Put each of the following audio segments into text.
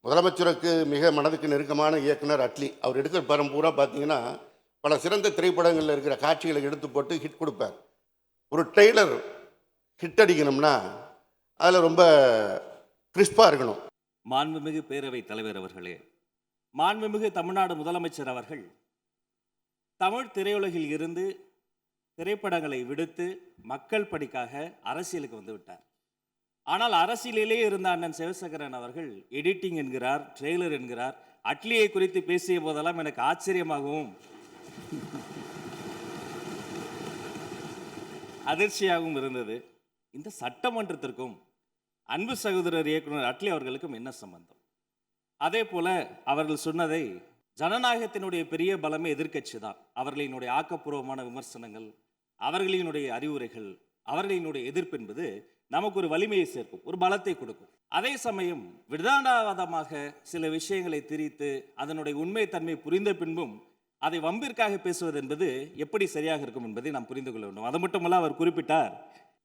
முதலமைச்சருக்கு மிக மனதுக்கு நெருக்கமான இயக்குனர் அட்லி. அவர் எடுக்கிற படம் பூரா பார்த்தீங்கன்னா, பல சிறந்த திரைப்படங்கள்ல இருக்கிற காட்சிகளை எடுத்து போட்டு ஹிட் குடுப்பார். ஒரு ட்ரெய்லர் ஹிட் அடிக்கணும்னா, அதில ரொம்ப கிறிஸ்பா இருக்கணும். மாண்புமிகு பேரவைத் தலைவர் அவர்களே, மாண்புமிகு தமிழ்நாடு முதலமைச்சர் அவர்கள் தமிழ் திரையுலகில் இருந்து திரைப்படங்களை விடுத்து மக்கள் பணிக்காக அரசியலுக்கு வந்து விட்டார். ஆனால் அரசியலிலே இருந்த அண்ணன் சிவசங்கரன் அவர்கள் எடிட்டிங் என்கிறார், ட்ரெய்லர் என்கிறார். அட்லியை குறித்து பேசிய போதெல்லாம் எனக்கு ஆச்சரியமாகவும் அதிர்ச்சியாகவும் இருந்தது. இந்த சட்டமன்றத்திற்கும் அன்பு சகோதரர் இயக்குனர் அட்லி அவர்களுக்கும் என்ன சம்பந்தம்? அதே போல அவர்கள் சொன்னதை, ஜனநாயகத்தினுடைய பெரிய பலமே எதிர்க்கட்சி தான். அவர்களினுடைய ஆக்கப்பூர்வமான விமர்சனங்கள், அவர்களினுடைய அறிவுரைகள், அவர்களினுடைய எதிர்ப்பு என்பது நமக்கு ஒரு வலிமையை சேர்க்கும், ஒரு பலத்தை கொடுக்கும். அதே சமயம் விதானவாதமாக சில விஷயங்களை திரித்து அதனுடைய உண்மை தன்மை புரிந்த பின்பும் அதை வம்பிற்காக பேசுவது என்பது எப்படி சரியாக இருக்கும் என்பதை நாம் புரிந்து கொள்ள வேண்டும். அது மட்டுமல்ல, அவர் குறிப்பிட்டார்,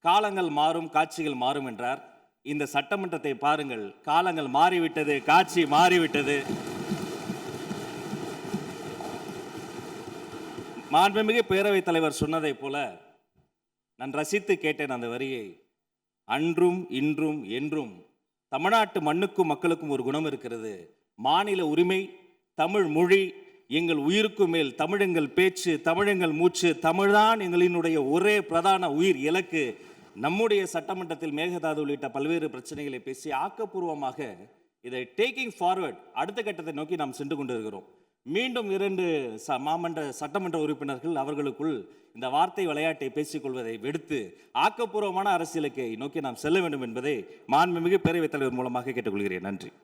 காலங்கள் மாறும் காட்சிகள் மாறும் என்றார். இந்த சட்டமன்றத்தை பாருங்கள், காலங்கள் மாறிவிட்டது, காட்சி மாறிவிட்டது. மாண்புமிகு பேரவைத் தலைவர் சொன்னதை போல நான் ரசித்து கேட்டேன் அந்த வரியை. அன்றும் இன்றும் என்றும் தமிழ்நாட்டு மண்ணுக்கும் மக்களுக்கும் ஒரு குணம் இருக்கிறது. மாநில உரிமை, தமிழ் மொழி எங்கள் உயிருக்கு மேல், தமிழெங்கள் பேச்சு, தமிழெங்கள் மூச்சு, தமிழ்தான் எங்களினுடைய ஒரே பிரதான உயிர் இலக்கு. நம்முடைய சட்டமன்றத்தில் மேகதாது உள்ளிட்ட பல்வேறு பிரச்சனைகளை பேசி ஆக்கப்பூர்வமாக இதை டேக்கிங் ஃபார்வர்ட், அடுத்த கட்டத்தை நோக்கி நாம் சென்று கொண்டிருக்கிறோம். மீண்டும் 2 சட்டமன்ற உறுப்பினர்கள் அவர்களுக்குள் இந்த வார்த்தை விளையாட்டை பேசிக்கொள்வதை விடுத்து ஆக்கப்பூர்வமான அரசியலுக்கு நோக்கி நாம் செல்ல வேண்டும் என்பதை மாண்புமிகு பேரவைத் தலைவர் மூலமாக கேட்டுக்கொள்கிறேன். நன்றி.